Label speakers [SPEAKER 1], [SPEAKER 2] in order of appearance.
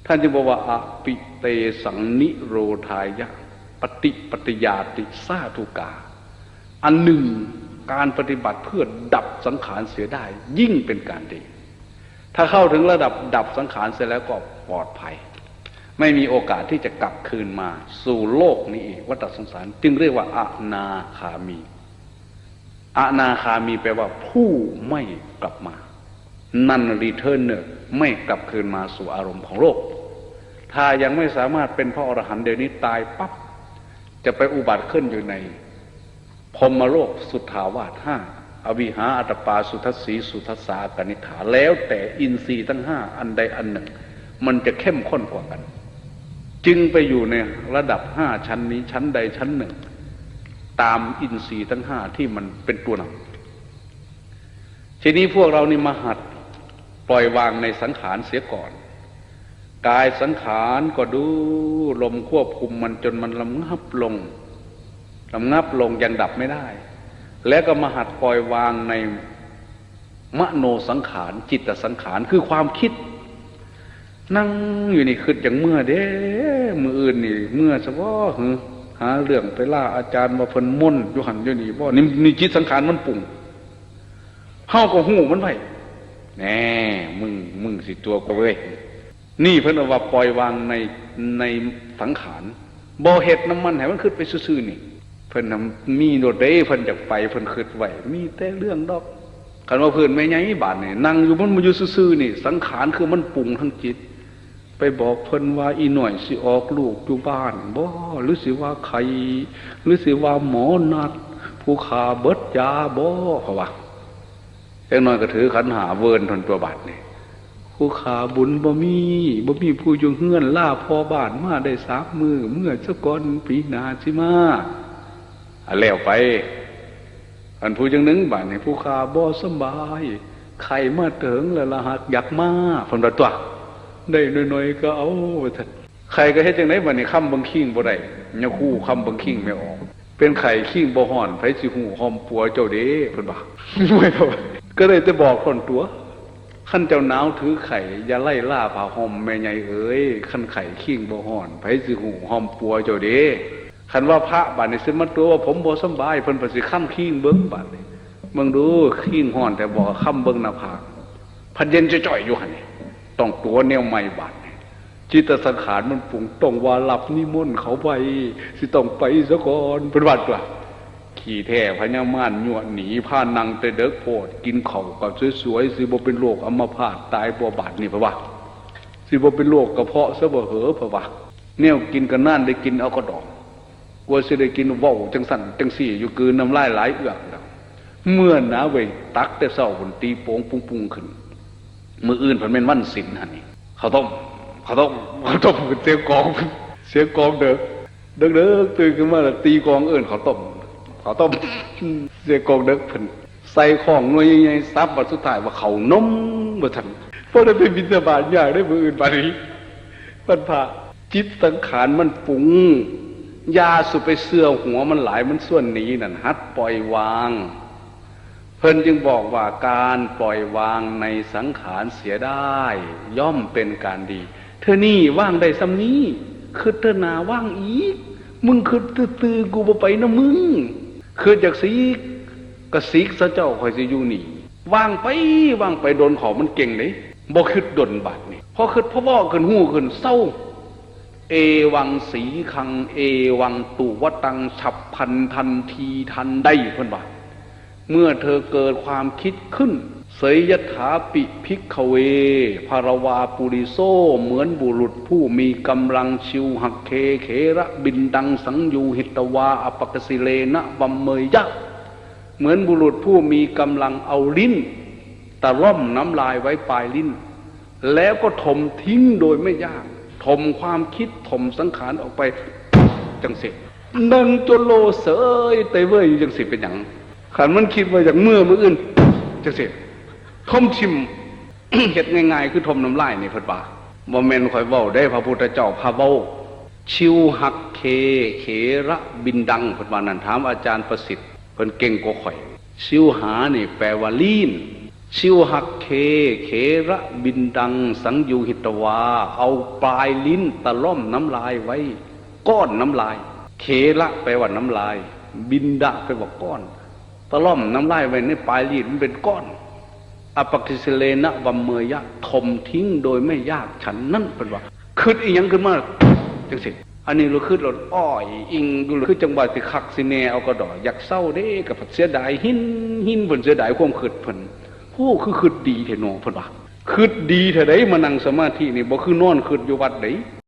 [SPEAKER 1] ท่านจึงบอกว่าอปิเตสังนิโรธายะปฏิปฏิยาติสาธุกาอันหนึ่งการปฏิบัติเพื่อดับสังขารเสียได้ยิ่งเป็นการดีถ้าเข้าถึงระดับดับสังขารเสร็จแล้วก็ปลอดภัยไม่มีโอกาสที่จะกลับคืนมาสู่โลกนี้อีกวัฏสงสารจึงเรียกว่าอนาคามีอนาคามีแปลว่าผู้ไม่กลับมา non returner ไม่กลับคืนมาสู่อารมณ์ของโลกถ้ายังไม่สามารถเป็นพระอรหันต์เดี๋ยวนี้ตายปั๊บจะไปอุบัติขึ้นอยู่ในพรหมโลกสุทธาวาสห้าอวิหาอัตปาสุทัสสีสุทัสสากนิฐาแล้วแต่อินทรีย์ทั้งห้าอันใดอันหนึ่งมันจะเข้มข้นกว่ากันจึงไปอยู่ในระดับห้าชั้นนี้ชั้นใดชั้นหนึ่งตามอินทรีย์ทั้งห้าที่มันเป็นตัวนำทีนี้พวกเรานี่มาหัดปล่อยวางในสังขารเสียก่อนกายสังขารก็ดูลมควบคุมมันจนมันระงับลงยังดับไม่ได้แล้วก็มาหัดปล่อยวางในมโนสังขารจิตสังขารคือความคิดนั่งอยู่นี่คิดอย่างเมื่อเด้มืออื่นนี่เมื่อซะบ่หาเรื่องไปล่าอาจารย์มาเพิ่นม่นอยู่หันอยู่นี่บ่นี่จิตสังขารมันปุ่งเฮาก็ฮู้มันไว้แน่มึงสิตัวก็เว้ยนี่เพิ่นว่าปล่อยวางในสังขารบ่เฮ็ดน้ำมันให้มันคิดไปซื่อๆนี่เพิ่นมีโดดเด้เพิ่นอยากไปเพิ่นคิดไว้มีแต่เรื่องดอกคันว่าเพิ่นแม่ใหญ่บาดนี่นั่งอยู่มันอยู่ซื่อๆนี่สังขารคือมันปรุงทั้งจิตไปบอกเพิ่นว่าอีหน่อยสิออกลูกอยู่บ้านบ่หรือสิว่าใครหรือสิว่าหมอนัดผู้ขาเบิดยาบ่เพราะว่าจังน้อยก็ถือขันหาเวิร์นทนตัวบาดนี่ผู้ขาบุญบ่มีผู้อยู่เฮือนล่าพ่อบ้านมาได้3 มื้อเมื่อซะก่อนปีหน้าสิมาแล้วไปอันผู้จังนึงบาดนี่ผู้ขาบ่สบายไข้มาเถิงแล้วล่ะหักอยากมาเพิ่นว่าตัวได้น้อยๆก็เอาไข่ก็เฮ็ดจังได๋บัดนี้ค้ำบังคิงบ่ได้ยะคู่ค้ำบังคิงไม่ออกเป็นไข่คิงบ่ฮ้อนไผสิฮู้หอมปัวเจ้าเด้เพิ่นว่าไม่เท่าก็เลยจะบอกคนตัวคันเจ้าหนาวถือไข่อย่าไล่ล่าผ้าห่มแม่ใหญ่เอ้ยคันไข่คิงบ่ฮ้อนไผสิฮู้หอมปัวเจ้าเด้คันว่าพระบัดนี้สิมาตัวว่าผมบ่สบายเพิ่นสิค้ำคิงเบิ่งบัดนี้เบิ่งดูคิงฮ้อนแต่บ่ค้ำเบิ่งหน้าผากพันเย็นจ่อยๆอยู่หั่นนี่ต้องตัวแนวใหม่บาดจิตสังขารมันปรุงต้องว่ารับนิมนต์เขาไปสิต้องไปซะก่อนเป็นวัดว่าขี่แท้พญามารยั่วหนีพานังแต่เด็กโพดกินข้าวก็สวยๆสิบ่เป็นโรคอัมพาตตายบ่บาดนี่เพราะว่าสิบ่เป็นโรคกระเพาะซะบ่เหอเพราะว่าแนวกินก็นั่นได้กินเอาก็ดอกกลัวสิได้กินเว้าจังสั่นจังซี่อยู่กืนน้ำลายหลายเอือกแล้วเมื่อหนาเว้ยตักแต่เช้าพุ่นตีโป่งปุ้งๆขึ้นมื้ออื่นเพิ่นแม่นวันศีลหั่นนี่ข้าวต้มเสียงกองเด้อตื่นขึ้นมาแล้วตีกองเอิ้นข้าวต้มเสียงกองเด้อเพิ่นใส่ของหน่วยใหญ่ๆซับบัดสุดท้ายว่าข้าวนมบ่ทันพอได้ไปบิณฑบาตยากได้มื้ออื่นบัดนี้มันพาจิตสังขารมันปรุงยาสุไปเสื้อหัวมันหลายมันส่วนหนีนั่นหัดปล่อยวางเพิ่นจึงบอกว่าการปล่อยวางในสังขารเสียได้ย่อมเป็นการดีเธอนี่ว่างได้ซ้ำนี้คือเธอหนาว่างอีกมึงคือตื้อกูบ่ไปนะมึงคือจากสีกระสีกซะเจ้าคอยสิอยู่นี่ว่างไปโดนของมันเก่งเลยบ่คิดดนบาดนี่พอคิดพ่อบ่ขึ้นหู้ขึ้นเศร้าเอวังสีคังเอวังตุวตังฉับพันทันทีทันได้เพิ่นว่าเมื่อเธอเกิดความคิดขึ้นเสยยถาปิภิกขเวภารวาปุริโซเหมือนบุรุษผู้มีกำลังชิวหักเคเขระบินดังสังยูหิตวาอปกสิเลนะบัมเมยยะเหมือนบุรุษผู้มีกำลังเอาลิ้นตะล่อมน้ำลายไว้ปลายลิ้นแล้วก็ถมทิ้งโดยไม่ยากถมความคิดถมสังขารออกไปจังสินั่งจนโลเสยเตเว้ยจังสิเป็นอย่างขันมันคิดว่าอย่างมื้ออื่นจังสิทมชิม เฮ็ดง่ายๆคือทมน้ำลายนี่เพิ่นว่าบ่แม่นข่อยเว้าได้พระพุทธเจ้าพาเว้าชิวหักเคเขระบินดังเพิ่นว่านั่นถามอาจารย์ประสิทธิ์เพิ่นเก่งกว่าข่อยชิวหานี่แปลว่าลีน ชิวหักเขระบินดังสังยูหิตวาเอาปลายลิ้นตะล่อมน้ำลายไว้ก้อนน้ำลายเขระแปลว่าน้ำลายบินดะแปลว่าก้อนตะล่อมน้ำลายไว้ในปลายลิ้นมันเป็นก้อนอปกิสเลนะวัมเมยะทมทิ้งโดยไม่ยากฉันนั่นเป็นว่าคืดอีหยังขึ้นมาจังสิอันนี้เราคืดเราอ้อยอิงดูคือจังหวะที่คักสิแนเอากระดออยากเศร้าเด้กับเสียดายหินเพิ่นเสียดายความคืดเพิ่นผู้คือคืดดีเถอะน้องเพิ่นว่าคืดดีเถอะได้มานั่งสมาธินี่บ่คือนอนคืดอยู่วัดได